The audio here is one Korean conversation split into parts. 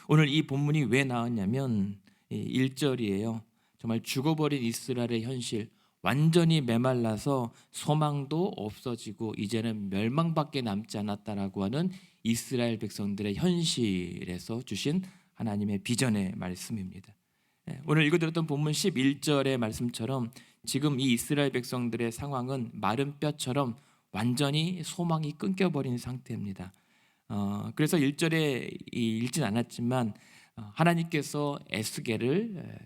오늘 이 본문이 왜 나왔냐면 1절이에요. 정말 죽어버린 이스라엘의 현실, 완전히 메말라서 소망도 없어지고 이제는 멸망밖에 남지 않았다라고 하는 이스라엘 백성들의 현실에서 주신 하나님의 비전의 말씀입니다. 오늘 읽어드렸던 본문 11절의 말씀처럼 지금 이 이스라엘 백성들의 상황은 마른 뼈처럼 완전히 소망이 끊겨버린 상태입니다. 그래서 1절에 읽진 않았지만 하나님께서 에스겔을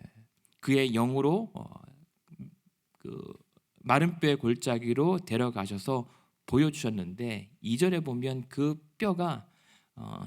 그의 영으로 그 마른 뼈의 골짜기로 데려가셔서 보여주셨는데 2절에 보면 그 뼈가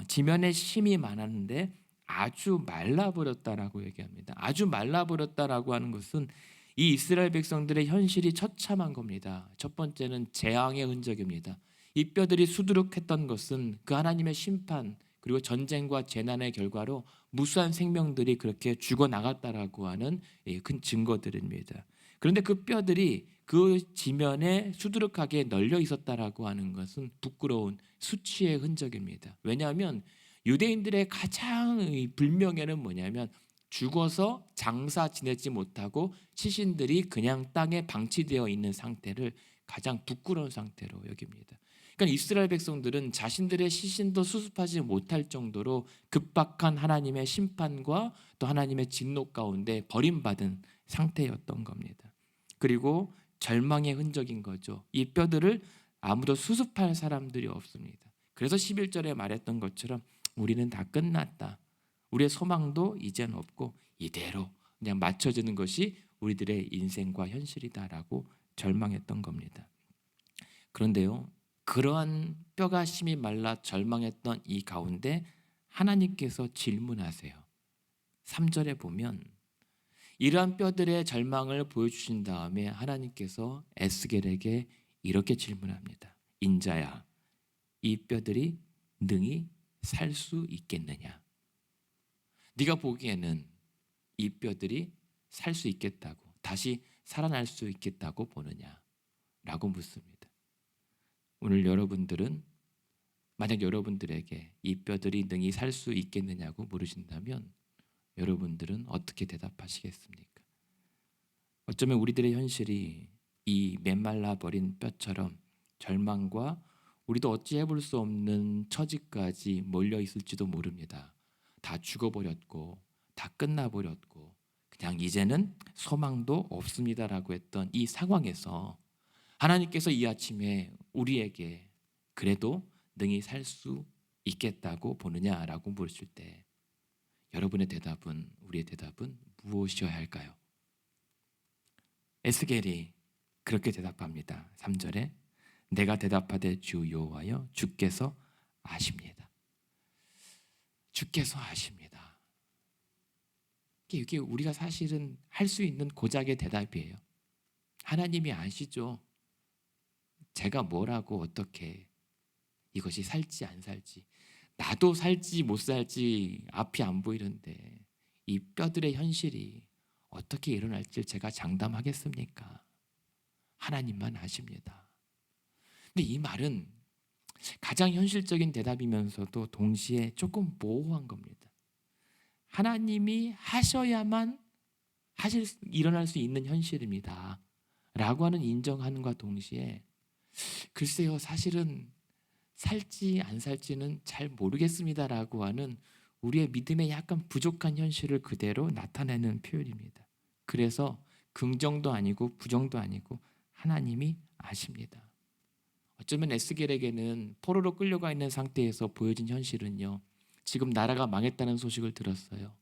지면에 심이 많았는데 아주 말라버렸다라고 얘기합니다. 아주 말라버렸다라고 하는 것은 이 이스라엘 백성들의 현실이 처참한 겁니다. 첫 번째는 재앙의 흔적입니다. 이 뼈들이 수두룩했던 것은 그 하나님의 심판 그리고 전쟁과 재난의 결과로 무수한 생명들이 그렇게 죽어나갔다라고 하는 큰 증거들입니다. 그런데 그 뼈들이 그 지면에 수두룩하게 널려 있었다라고 하는 것은 부끄러운 수치의 흔적입니다. 왜냐하면 유대인들의 가장 불명예는 뭐냐면 죽어서 장사 지내지 못하고 시신들이 그냥 땅에 방치되어 있는 상태를 가장 부끄러운 상태로 여깁니다. 그러니까 이스라엘 백성들은 자신들의 시신도 수습하지 못할 정도로 급박한 하나님의 심판과 또 하나님의 진노 가운데 버림받은 상태였던 겁니다. 그리고 절망의 흔적인 거죠. 이 뼈들을 아무도 수습할 사람들이 없습니다. 그래서 11절에 말했던 것처럼 우리는 다 끝났다. 우리의 소망도 이젠 없고 이대로 그냥 맞춰지는 것이 우리들의 인생과 현실이다라고 절망했던 겁니다. 그런데요, 그러한 뼈가 심이 말라 절망했던 이 가운데 하나님께서 질문하세요. 3절에 보면 이러한 뼈들의 절망을 보여주신 다음에 하나님께서 에스겔에게 이렇게 질문합니다. 인자야, 이 뼈들이 능히 살 수 있겠느냐? 네가 보기에는 이 뼈들이 살 수 있겠다고, 다시 살아날 수 있겠다고 보느냐? 라고 묻습니다. 오늘 여러분들은 만약 여러분들에게 이 뼈들이 능히 살 수 있겠느냐고 물으신다면 여러분들은 어떻게 대답하시겠습니까? 어쩌면 우리들의 현실이 이 메말라 버린 뼈처럼 절망과 우리도 어찌 해볼 수 없는 처지까지 몰려 있을지도 모릅니다. 다 죽어버렸고 다 끝나버렸고 그냥 이제는 소망도 없습니다라고 했던 이 상황에서 하나님께서 이 아침에 우리에게 그래도 능히 살 수 있겠다고 보느냐라고 물으실 때 여러분의 대답은, 우리의 대답은 무엇이어야 할까요? 에스겔이 그렇게 대답합니다. 3절에 내가 대답하되 주 여호와여 주께서 아십니다. 주께서 아십니다. 이게 우리가 사실은 할 수 있는 고작의 대답이에요. 하나님이 아시죠. 제가 뭐라고 어떻게 이것이 살지 안 살지, 나도 살지 못 살지 앞이 안 보이는데 이 뼈들의 현실이 어떻게 일어날지 제가 장담하겠습니까? 하나님만 아십니다. 근데 이 말은 가장 현실적인 대답이면서도 동시에 조금 모호한 겁니다. 하나님이 하셔야만 일어날 수 있는 현실입니다 라고 하는 인정하는과 동시에 글쎄요, 사실은 살지 안 살지는 잘 모르겠습니다라고 하는 우리의 믿음의 약간 부족한 현실을 그대로 나타내는 표현입니다. 그래서 긍정도 아니고 부정도 아니고 하나님이 아십니다. 어쩌면 에스겔에게는 포로로 끌려가 있는 상태에서 보여진 현실은요, 지금 나라가 망했다는 소식을 들었어요.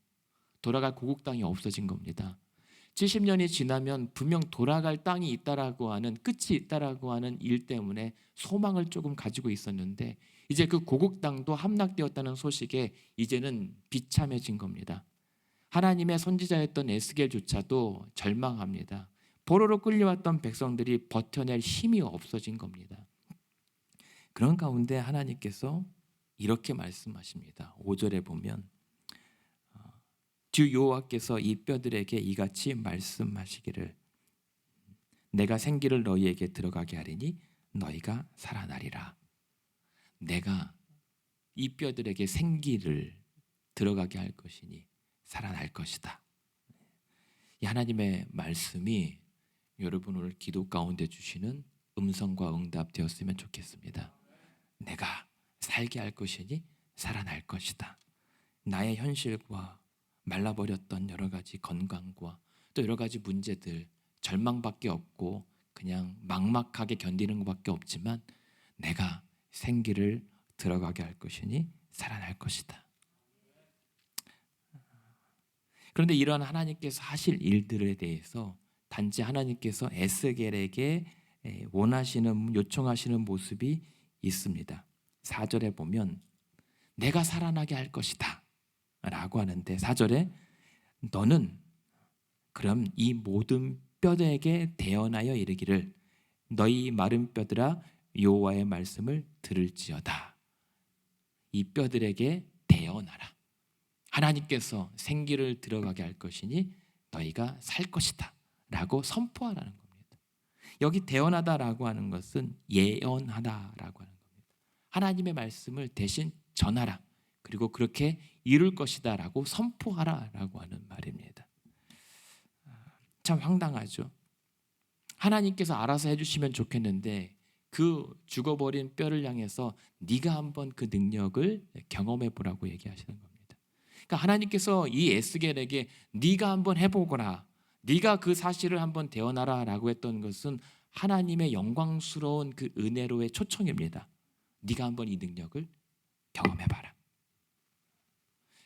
돌아갈 고국 땅이 없어진 겁니다. 70년이 지나면 분명 돌아갈 땅이 있다라고 하는, 끝이 있다라고 하는 일 때문에 소망을 조금 가지고 있었는데 이제 그 고국 땅도 함락되었다는 소식에 이제는 비참해진 겁니다. 하나님의 선지자였던 에스겔조차도 절망합니다. 포로로 끌려왔던 백성들이 버텨낼 힘이 없어진 겁니다. 그런 가운데 하나님께서 이렇게 말씀하십니다. 5절에 보면 주 여호와께서 이 뼈들에게 이같이 말씀하시기를 내가 생기를 너희에게 들어가게 하리니 너희가 살아나리라. 내가 이 뼈들에게 생기를 들어가게 할 것이니 살아날 것이다. 이 하나님의 말씀이 여러분 오늘 기도 가운데 주시는 음성과 응답 되었으면 좋겠습니다. 내가 살게 할 것이니 살아날 것이다. 나의 현실과 말라버렸던 여러 가지 건강과 또 여러 가지 문제들, 절망밖에 없고 그냥 막막하게 견디는 것밖에 없지만 내가 생기를 들어가게 할 것이니 살아날 것이다. 그런데 이러한 하나님께서 하실 일들에 대해서 단지 하나님께서 에스겔에게 원하시는, 요청하시는 모습이 있습니다. 4절에 보면 내가 살아나게 할 것이다 라고 하는데 4절에 너는 그럼 이 모든 뼈들에게 대언하여 이르기를 너희 마른 뼈들아 여호와의 말씀을 들을지어다. 이 뼈들에게 대언하라. 하나님께서 생기를 들어가게 할 것이니 너희가 살 것이다 라고 선포하라는 겁니다. 여기 대언하다라고 하는 것은 예언하다라고 하는 겁니다. 하나님의 말씀을 대신 전하라. 그리고 그렇게 이룰 것이다 라고 선포하라라고 하는 말입니다. 참 황당하죠. 하나님께서 알아서 해주시면 좋겠는데 그 죽어버린 뼈를 향해서 네가 한번 그 능력을 경험해 보라고 얘기하시는 겁니다. 그러니까 하나님께서 이 에스겔에게 네가 한번 해보거라, 네가 그 사실을 한번 대언하라 라고 했던 것은 하나님의 영광스러운 그 은혜로의 초청입니다. 네가 한번 이 능력을 경험해봐라.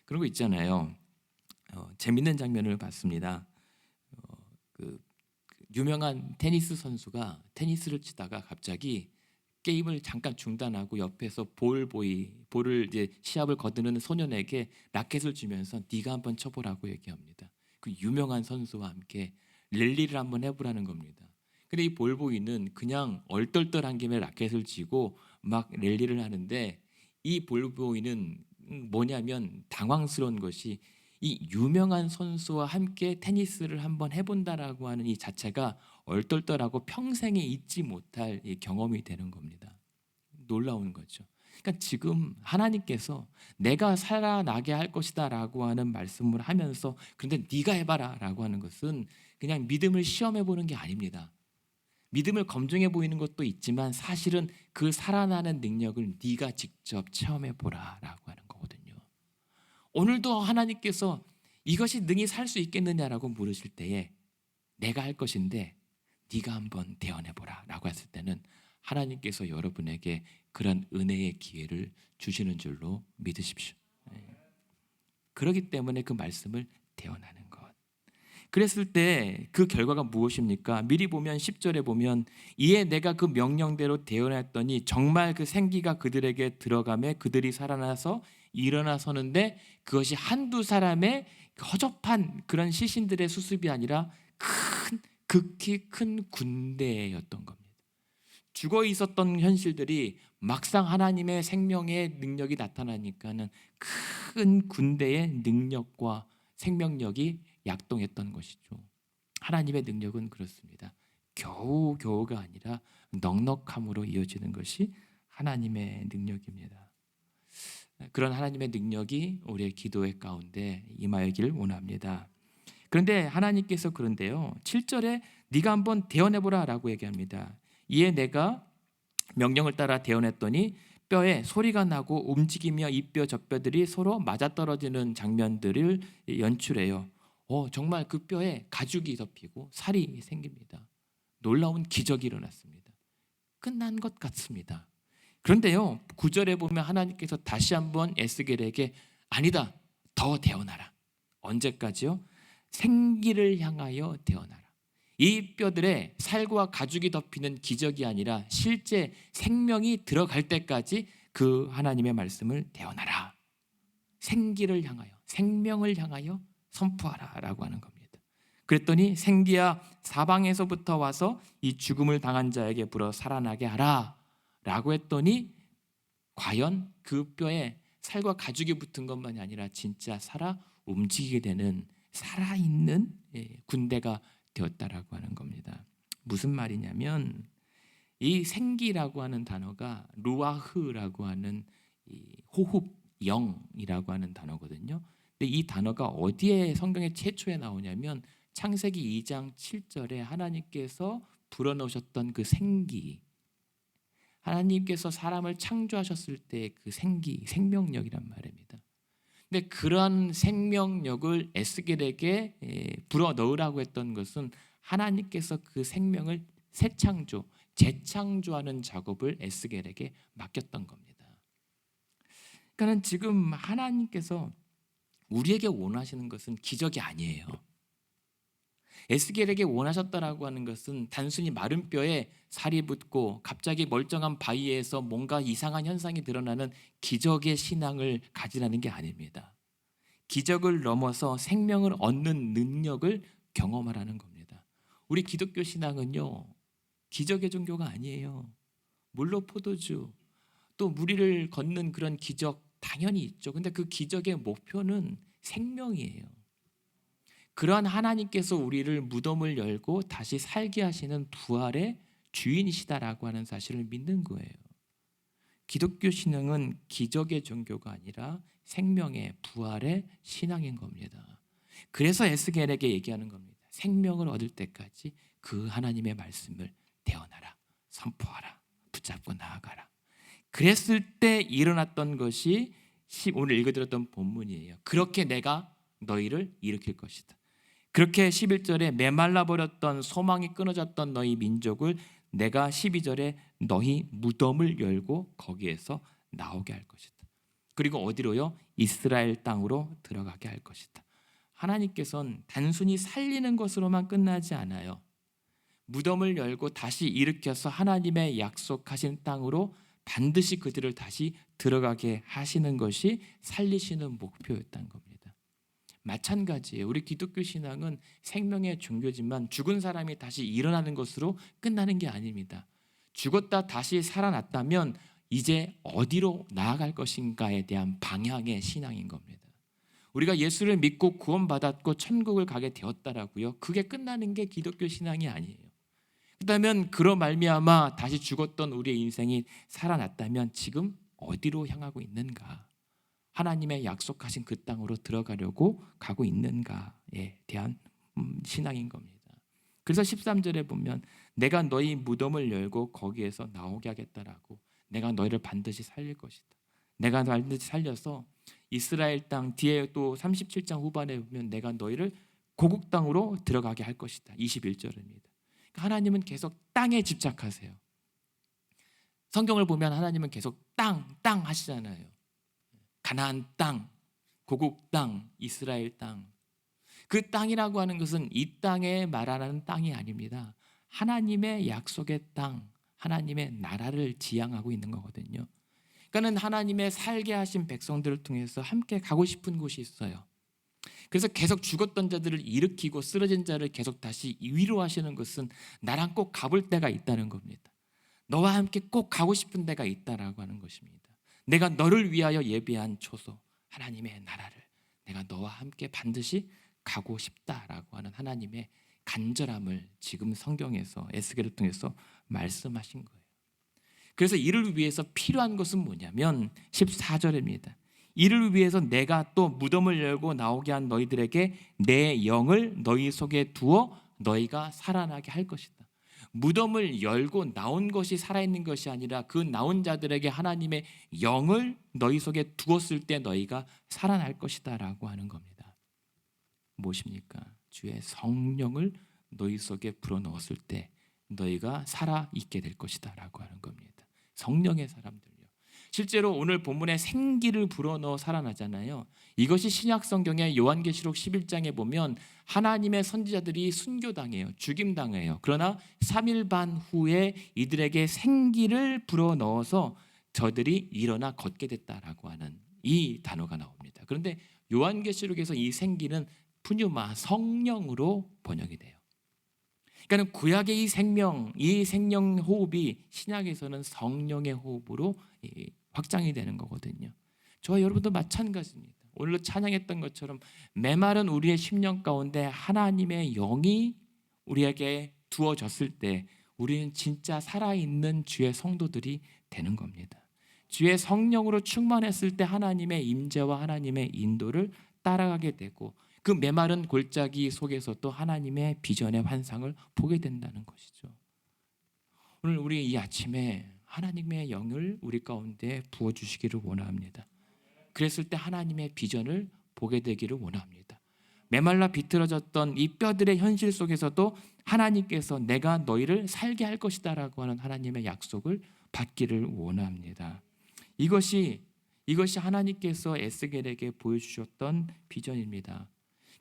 그런 거 있잖아요. 재밌는 장면을 봤습니다. 그 유명한 테니스 선수가 테니스를 치다가 갑자기 게임을 잠깐 중단하고 옆에서 볼을 이제 시합을 거두는 소년에게 라켓을 주면서 네가 한번 쳐보라고 얘기합니다. 그 유명한 선수와 함께 랠리를 한번 해보라는 겁니다. 근데 이 볼보이는 그냥 얼떨떨한 김에 라켓을 쥐고 막 랠리를 하는데 이 볼보이는 뭐냐면 당황스러운 것이 이 유명한 선수와 함께 테니스를 한번 해본다라고 하는 이 자체가 얼떨떨하고 평생에 잊지 못할 이 경험이 되는 겁니다. 놀라운 거죠. 그러니까 지금 하나님께서 내가 살아나게 할 것이다 라고 하는 말씀을 하면서 그런데 네가 해봐라 라고 하는 것은 그냥 믿음을 시험해 보는 게 아닙니다. 믿음을 검증해 보이는 것도 있지만 사실은 그 살아나는 능력을 네가 직접 체험해 보라 라고 하는 거거든요. 오늘도 하나님께서 이것이 능히 살 수 있겠느냐라고 물으실 때에 내가 할 것인데 네가 한번 대언해보라 라고 했을 때는 하나님께서 여러분에게 그런 은혜의 기회를 주시는 줄로 믿으십시오. 그렇기 때문에 그 말씀을 대언하는 것. 그랬을 때 그 결과가 무엇입니까? 미리 보면 10절에 보면 이에 내가 그 명령대로 대언했더니 정말 그 생기가 그들에게 들어가매 그들이 살아나서 일어나 서는데 그것이 한두 사람의 허접한 그런 시신들의 수습이 아니라 극히 큰 군대였던 겁니다. 죽어 있었던 현실들이 막상 하나님의 생명의 능력이 나타나니까는 큰 군대의 능력과 생명력이 약동했던 것이죠. 하나님의 능력은 그렇습니다. 겨우겨우가 아니라 넉넉함으로 이어지는 것이 하나님의 능력입니다. 그런 하나님의 능력이 우리의 기도의 가운데 임하기를 원합니다. 그런데 하나님께서 그런데요 7절에 네가 한번 대언해보라 라고 얘기합니다. 이에 내가 명령을 따라 대언했더니 뼈에 소리가 나고 움직이며 이 뼈 저 뼈들이 서로 맞아떨어지는 장면들을 연출해요. 정말 그 뼈에 가죽이 덮이고 살이 생깁니다. 놀라운 기적이 일어났습니다. 끝난 것 같습니다. 그런데요 9절에 보면 하나님께서 다시 한번 에스겔에게 아니다 더 대언하라. 언제까지요? 생기를 향하여 대언하라. 이 뼈들에 살과 가죽이 덮이는 기적이 아니라 실제 생명이 들어갈 때까지 그 하나님의 말씀을 대언하라. 생기를 향하여 생명을 향하여 선포하라 라고 하는 겁니다. 그랬더니 생기야 사방에서부터 와서 이 죽음을 당한 자에게 불어 살아나게 하라 라고 했더니 과연 그 뼈에 살과 가죽이 붙은 것만이 아니라 진짜 살아 움직이게 되는 살아있는 군대가 되었다라고 하는 겁니다. 무슨 말이냐면 이 생기라고 하는 단어가 루아흐라고 하는 이 호흡, 영이라고 하는 단어거든요. 근데 이 단어가 어디에 성경에 최초에 나오냐면 창세기 2장 7절에 하나님께서 불어넣으셨던 그 생기, 하나님께서 사람을 창조하셨을 때 그 생명력이란 말입니다. 근데 그러한 생명력을 에스겔에게 불어넣으라고 했던 것은 하나님께서 그 생명을 새창조, 재창조하는 작업을 에스겔에게 맡겼던 겁니다. 그러니까 지금 하나님께서 우리에게 원하시는 것은 기적이 아니에요. 에스겔에게 원하셨다라고 하는 것은 단순히 마른 뼈에 살이 붙고 갑자기 멀쩡한 바위에서 뭔가 이상한 현상이 드러나는 기적의 신앙을 가지라는 게 아닙니다. 기적을 넘어서 생명을 얻는 능력을 경험하라는 겁니다. 우리 기독교 신앙은요, 기적의 종교가 아니에요. 물로 포도주, 또 무리를 걷는 그런 기적 당연히 있죠. 근데 그 기적의 목표는 생명이에요. 그러한 하나님께서 우리를 무덤을 열고 다시 살게 하시는 부활의 주인이시다라고 하는 사실을 믿는 거예요. 기독교 신앙은 기적의 종교가 아니라 생명의 부활의 신앙인 겁니다. 그래서 에스겔에게 얘기하는 겁니다. 생명을 얻을 때까지 그 하나님의 말씀을 대언하라, 선포하라, 붙잡고 나아가라. 그랬을 때 일어났던 것이 오늘 읽어드렸던 본문이에요. 그렇게 내가 너희를 일으킬 것이다. 그렇게 11절에 메말라 버렸던 소망이 끊어졌던 너희 민족을 내가 12절에 너희 무덤을 열고 거기에서 나오게 할 것이다. 그리고 어디로요? 이스라엘 땅으로 들어가게 할 것이다. 하나님께서는 단순히 살리는 것으로만 끝나지 않아요. 무덤을 열고 다시 일으켜서 하나님의 약속하신 땅으로 반드시 그들을 다시 들어가게 하시는 것이 살리시는 목표였다는 겁니다. 마찬가지예요. 우리 기독교 신앙은 생명의 종교지만 죽은 사람이 다시 일어나는 것으로 끝나는 게 아닙니다. 죽었다 다시 살아났다면 이제 어디로 나아갈 것인가에 대한 방향의 신앙인 겁니다. 우리가 예수를 믿고 구원받았고 천국을 가게 되었다라고요. 그게 끝나는 게 기독교 신앙이 아니에요. 그렇다면 그로 말미암아 다시 죽었던 우리의 인생이 살아났다면 지금 어디로 향하고 있는가? 하나님의 약속하신 그 땅으로 들어가려고 가고 있는가에 대한 신앙인 겁니다. 그래서 13절에 보면 내가 너희 무덤을 열고 거기에서 나오게 하겠다라고, 내가 너희를 반드시 살릴 것이다. 내가 반드시 살려서 이스라엘 땅, 뒤에 또 37장 후반에 보면 내가 너희를 고국 땅으로 들어가게 할 것이다. 21절입니다. 하나님은 계속 땅에 집착하세요. 성경을 보면 하나님은 계속 땅 하시잖아요. 가나안 땅, 고국 땅, 이스라엘 땅. 그 땅이라고 하는 것은 이 땅에 말하는 땅이 아닙니다. 하나님의 약속의 땅, 하나님의 나라를 지향하고 있는 거거든요. 그러니까는 하나님의 살게 하신 백성들을 통해서 함께 가고 싶은 곳이 있어요. 그래서 계속 죽었던 자들을 일으키고 쓰러진 자를 계속 다시 위로하시는 것은 나랑 꼭 가볼 때가 있다는 겁니다. 너와 함께 꼭 가고 싶은 데가 있다라고 하는 것입니다. 내가 너를 위하여 예비한 초소, 하나님의 나라를 내가 너와 함께 반드시 가고 싶다라고 하는 하나님의 간절함을 지금 성경에서 에스겔을 통해서 말씀하신 거예요. 그래서 이를 위해서 필요한 것은 뭐냐면 14절입니다. 이를 위해서 내가 또 무덤을 열고 나오게 한 너희들에게 내 영을 너희 속에 두어 너희가 살아나게 할 것이다. 무덤을 열고 나온 것이 살아있는 것이 아니라 그 나온 자들에게 하나님의 영을 너희 속에 두었을 때 너희가 살아날 것이다 라고 하는 겁니다. 무엇입니까? 주의 성령을 너희 속에 불어넣었을 때 너희가 살아있게 될 것이다 라고 하는 겁니다. 성령의 사람들요. 실제로 오늘 본문에 생기를 불어넣어 살아나잖아요. 이것이 신약 성경의 요한계시록 11장에 보면 하나님의 선지자들이 순교당해요. 죽임당해요. 그러나 3일 반 후에 이들에게 생기를 불어넣어서 저들이 일어나 걷게 됐다라고 하는 이 단어가 나옵니다. 그런데 요한계시록에서 이 생기는 푸뉴마, 성령으로 번역이 돼요. 그러니까 구약의 이 생명 호흡이 신약에서는 성령의 호흡으로 확장이 되는 거거든요. 저와 여러분도 마찬가지입니다. 오늘도 찬양했던 것처럼 메마른 우리의 심령 가운데 하나님의 영이 우리에게 두어졌을 때 우리는 진짜 살아있는 주의 성도들이 되는 겁니다. 주의 성령으로 충만했을 때 하나님의 임재와 하나님의 인도를 따라가게 되고 그 메마른 골짜기 속에서도 하나님의 비전의 환상을 보게 된다는 것이죠. 오늘 우리 이 아침에 하나님의 영을 우리 가운데 부어주시기를 원합니다. 그랬을 때 하나님의 비전을 보게 되기를 원합니다. 메말라 비틀어졌던 이 뼈들의 현실 속에서도 하나님께서 내가 너희를 살게 할 것이다 라고 하는 하나님의 약속을 받기를 원합니다. 이것이 하나님께서 에스겔에게 보여주셨던 비전입니다.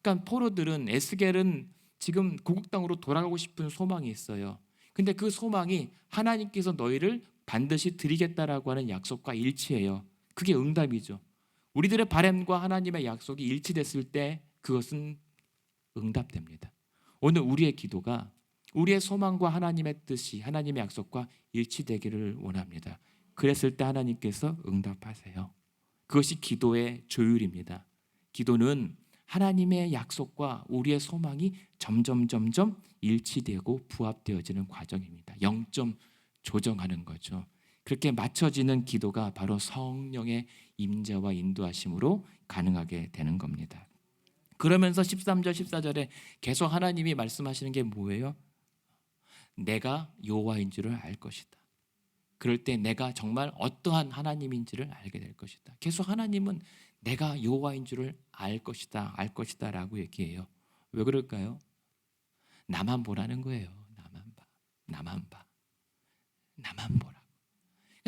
그러니까 포로들은, 에스겔은 지금 고국 땅으로 돌아가고 싶은 소망이 있어요. 근데 그 소망이 하나님께서 너희를 반드시 드리겠다라고 하는 약속과 일치해요. 그게 응답이죠. 우리들의 바람과 하나님의 약속이 일치됐을 때 그것은 응답됩니다. 오늘 우리의 기도가 우리의 소망과 하나님의 뜻이, 하나님의 약속과 일치되기를 원합니다. 그랬을 때 하나님께서 응답하세요. 그것이 기도의 조율입니다. 기도는 하나님의 약속과 우리의 소망이 점점 일치되고 부합되어지는 과정입니다. 0점 조정하는 거죠. 그렇게 맞춰지는 기도가 바로 성령의 임재와 인도하심으로 가능하게 되는 겁니다. 그러면서 13절 14절에 계속 하나님이 말씀하시는 게 뭐예요? 내가 여호와인 줄을 알 것이다. 그럴 때 내가 정말 어떠한 하나님인지를 알게 될 것이다. 계속 하나님은 내가 여호와인 줄을 알 것이다 라고 얘기해요. 왜 그럴까요? 나만 보라는 거예요. 나만 봐. 나만 보라.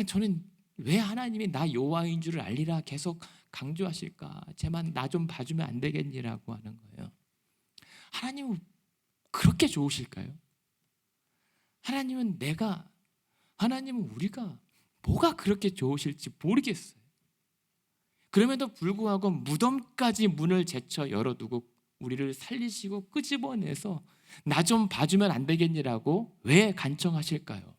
저는 왜 하나님이 나 여호와인 줄을 알리라 계속 강조하실까? 쟤만 나 좀 봐주면 안 되겠니라고 하는 거예요. 하나님은 그렇게 좋으실까요? 하나님은 우리가 뭐가 그렇게 좋으실지 모르겠어요. 그럼에도 불구하고 무덤까지 문을 제쳐 열어두고 우리를 살리시고 끄집어내서 나 좀 봐주면 안 되겠니라고 왜 간청하실까요?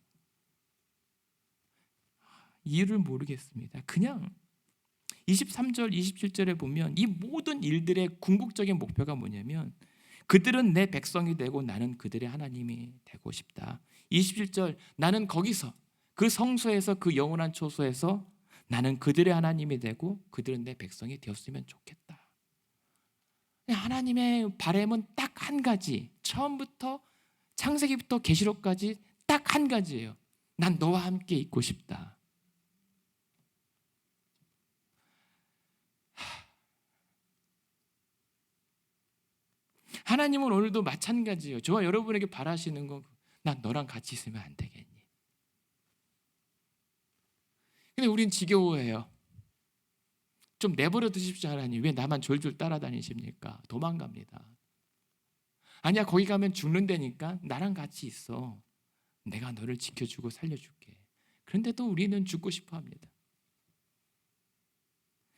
이유를 모르겠습니다. 그냥 23절 27절에 보면 이 모든 일들의 궁극적인 목표가 뭐냐면 그들은 내 백성이 되고 나는 그들의 하나님이 되고 싶다. 27절 나는 거기서 그 성소에서 그 영원한 초소에서 나는 그들의 하나님이 되고 그들은 내 백성이 되었으면 좋겠다. 하나님의 바람은 딱 한 가지. 처음부터 창세기부터 계시록까지 딱 한 가지예요. 난 너와 함께 있고 싶다. 하나님은 오늘도 마찬가지예요. 저와 여러분에게 바라시는 건 난 너랑 같이 있으면 안 되겠니? 근데 우린 지겨워해요. 좀 내버려 두십시오 하나님. 왜 나만 졸졸 따라다니십니까? 도망갑니다. 아니야 거기 가면 죽는다니까 나랑 같이 있어. 내가 너를 지켜주고 살려줄게. 그런데도 우리는 죽고 싶어 합니다.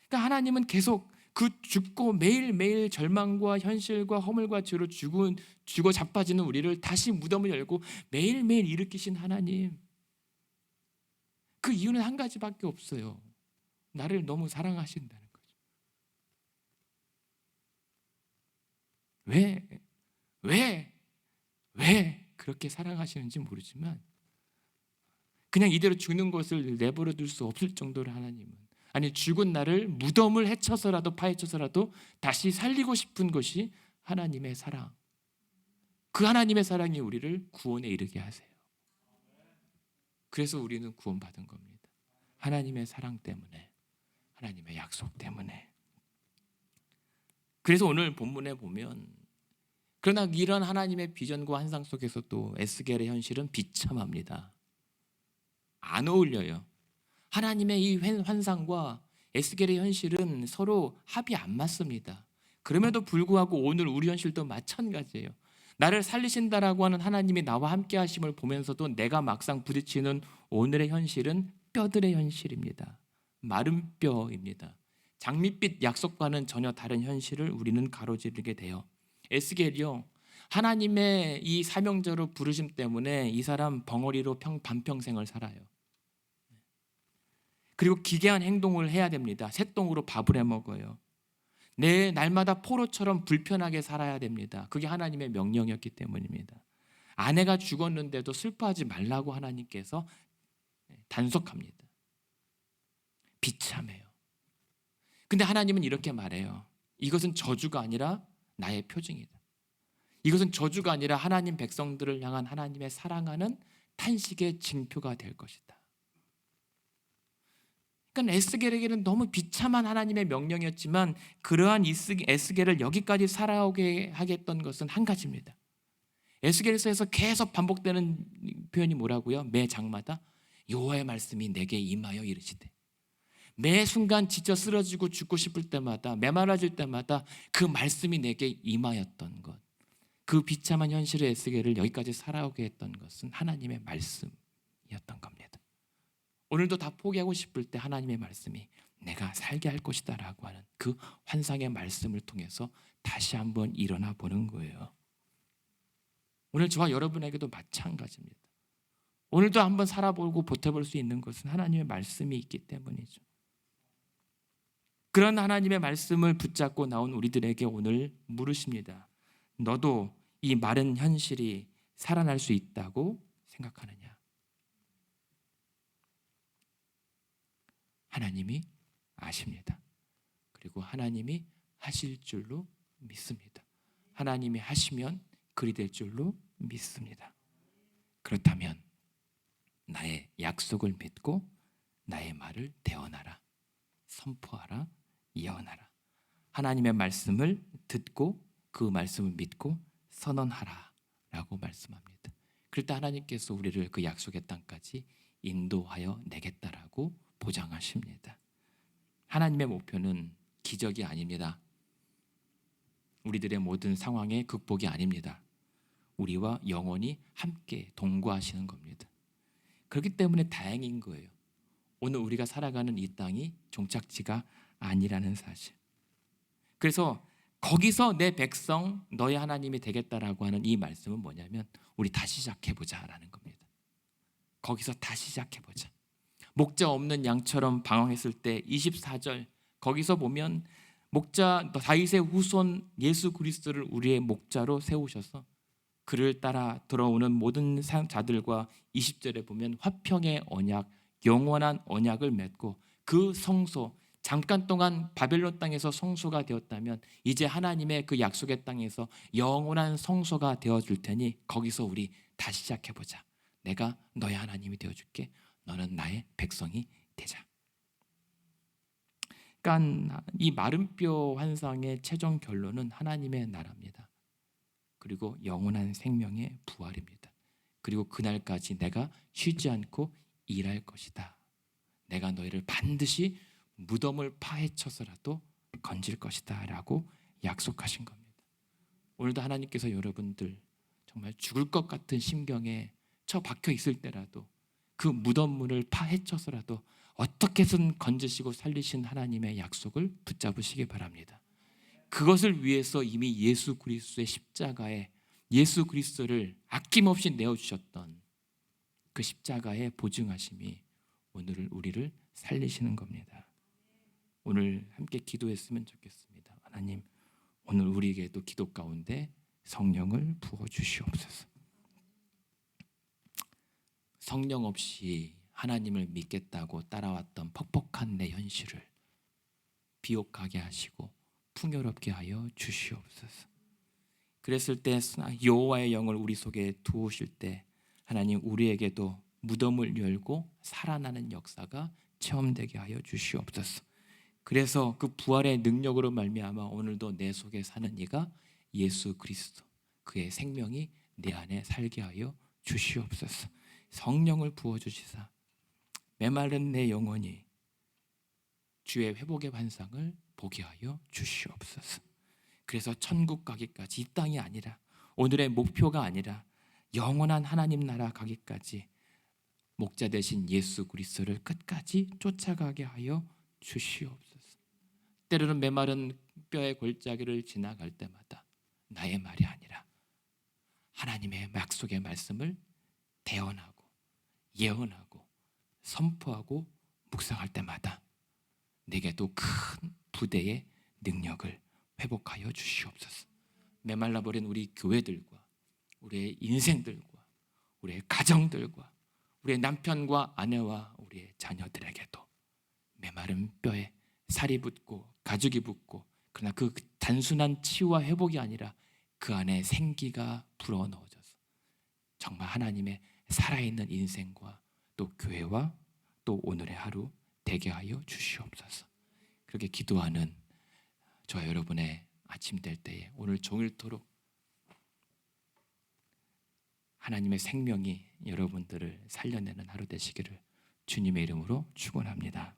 그러니까 하나님은 계속 그 죽고 매일매일 절망과 현실과 허물과 죄로 죽어 자빠지는 우리를 다시 무덤을 열고 매일매일 일으키신 하나님. 그 이유는 한 가지밖에 없어요. 나를 너무 사랑하신다는 거죠. 왜 그렇게 사랑하시는지 모르지만 그냥 이대로 죽는 것을 내버려 둘 수 없을 정도로 하나님은, 아니 죽은 나를 무덤을 헤쳐서라도 파헤쳐서라도 다시 살리고 싶은 것이 하나님의 사랑. 그 하나님의 사랑이 우리를 구원에 이르게 하세요. 그래서 우리는 구원받은 겁니다. 하나님의 사랑 때문에, 하나님의 약속 때문에. 그래서 오늘 본문에 보면 그러나 이런 하나님의 비전과 환상 속에서도 에스겔의 현실은 비참합니다. 안 어울려요. 하나님의 이 환상과 에스겔의 현실은 서로 합이 안 맞습니다. 그럼에도 불구하고 오늘 우리 현실도 마찬가지예요. 나를 살리신다라고 하는 하나님이 나와 함께 하심을 보면서도 내가 막상 부딪히는 오늘의 현실은 뼈들의 현실입니다. 마른 뼈입니다. 장밋빛 약속과는 전혀 다른 현실을 우리는 가로지르게 돼요. 에스겔이요, 하나님의 이 사명자로 부르심 때문에 이 사람 벙어리로 반평생을 살아요. 그리고 기괴한 행동을 해야 됩니다. 새똥으로 밥을 해 먹어요. 내 날마다 포로처럼 불편하게 살아야 됩니다. 그게 하나님의 명령이었기 때문입니다. 아내가 죽었는데도 슬퍼하지 말라고 하나님께서 단속합니다. 비참해요. 근데 하나님은 이렇게 말해요. 이것은 저주가 아니라 나의 표징이다. 이것은 저주가 아니라 하나님 백성들을 향한 하나님의 사랑하는 탄식의 징표가 될 것이다. 그러니까 에스겔에게는 너무 비참한 하나님의 명령이었지만 그러한 에스겔을 여기까지 살아오게 하겠던 것은 한 가지입니다. 에스겔서에서 계속 반복되는 표현이 뭐라고요? 매 장마다 여호와의 말씀이 내게 임하여 이르시되, 매 순간 지쳐 쓰러지고 죽고 싶을 때마다, 메말라질 때마다 그 말씀이 내게 임하였던 것, 그 비참한 현실의 에스겔을 여기까지 살아오게 했던 것은 하나님의 말씀이었던 겁니다. 오늘도 다 포기하고 싶을 때 하나님의 말씀이 내가 살게 할 것이다 라고 하는 그 환상의 말씀을 통해서 다시 한번 일어나 보는 거예요. 오늘 저와 여러분에게도 마찬가지입니다. 오늘도 한번 살아보고 버텨볼 수 있는 것은 하나님의 말씀이 있기 때문이죠. 그런 하나님의 말씀을 붙잡고 나온 우리들에게 오늘 물으십니다. 너도 이 마른 현실이 살아날 수 있다고 생각하느냐? 하나님이 아십니다. 그리고 하나님이 하실 줄로 믿습니다. 하나님이 하시면 그리 될 줄로 믿습니다. 그렇다면 나의 약속을 믿고 나의 말을 대언하라, 선포하라, 예언하라. 하나님의 말씀을 듣고 그 말씀을 믿고 선언하라 라고 말씀합니다. 그럴 때 하나님께서 우리를 그 약속의 땅까지 인도하여 내겠다라고 보장하십니다. 하나님의 목표는 기적이 아닙니다. 우리들의 모든 상황의 극복이 아닙니다. 우리와 영원히 함께 동거하시는 겁니다. 그렇기 때문에 다행인 거예요. 오늘 우리가 살아가는 이 땅이 종착지가 아니라는 사실. 그래서 거기서 내 백성 너의 하나님이 되겠다라고 하는 이 말씀은 뭐냐면 우리 다시 시작해보자라는 겁니다. 거기서 다시 시작해보자. 목자 없는 양처럼 방황했을 때 24절 거기서 보면 목자 다윗의 후손 예수 그리스도를 우리의 목자로 세우셔서 그를 따라 돌아오는 모든 자들과 20절에 보면 화평의 언약, 영원한 언약을 맺고 그 성소, 잠깐 동안 바벨론 땅에서 성소가 되었다면 이제 하나님의 그 약속의 땅에서 영원한 성소가 되어줄 테니 거기서 우리 다시 시작해보자. 내가 너의 하나님이 되어줄게. 너는 나의 백성이 되자. 그러니까 이 마른 뼈 환상의 최종 결론은 하나님의 나라입니다. 그리고 영원한 생명의 부활입니다. 그리고 그날까지 내가 쉬지 않고 일할 것이다. 내가 너희를 반드시 무덤을 파헤쳐서라도 건질 것이다 라고 약속하신 겁니다. 오늘도 하나님께서 여러분들 정말 죽을 것 같은 심경에 처박혀 있을 때라도 그 무덤문을 파헤쳐서라도 어떻게든 건지시고 살리신 하나님의 약속을 붙잡으시기 바랍니다. 그것을 위해서 이미 예수 그리스도의 십자가에 예수 그리스도를 아낌없이 내어주셨던 그 십자가의 보증하심이 오늘 우리를 살리시는 겁니다. 오늘 함께 기도했으면 좋겠습니다. 하나님, 오늘 우리에게도 기도 가운데 성령을 부어주시옵소서. 성령 없이 하나님을 믿겠다고 따라왔던 퍽퍽한 내 현실을 비옥하게 하시고 풍요롭게 하여 주시옵소서. 그랬을 때 여호와의 영을 우리 속에 두으실 때 하나님 우리에게도 무덤을 열고 살아나는 역사가 체험되게 하여 주시옵소서. 그래서 그 부활의 능력으로 말미암아 오늘도 내 속에 사는 이가 예수 그리스도 그의 생명이 내 안에 살게 하여 주시옵소서. 성령을 부어주시사 메마른 내 영혼이 주의 회복의 환상을 보게 하여 주시옵소서. 그래서 천국 가기까지 이 땅이 아니라 오늘의 목표가 아니라 영원한 하나님 나라 가기까지 목자 되신 예수 그리스도를 끝까지 쫓아가게 하여 주시옵소서. 때로는 메마른 뼈의 골짜기를 지나갈 때마다 나의 말이 아니라 하나님의 약속의 말씀을 대언하고 예언하고 선포하고 묵상할 때마다 내게도 큰 부대의 능력을 회복하여 주시옵소서. 메말라버린 우리 교회들과 우리의 인생들과 우리의 가정들과 우리의 남편과 아내와 우리의 자녀들에게도 메마른 뼈에 살이 붙고 가죽이 붙고, 그러나 그 단순한 치유와 회복이 아니라 그 안에 생기가 불어넣어져서 정말 하나님의 살아있는 인생과 또 교회와 또 오늘의 하루 되게 하여 주시옵소서. 그렇게 기도하는 저와 여러분의 아침 될 때에 오늘 종일토록 하나님의 생명이 여러분들을 살려내는 하루 되시기를 주님의 이름으로 축원합니다.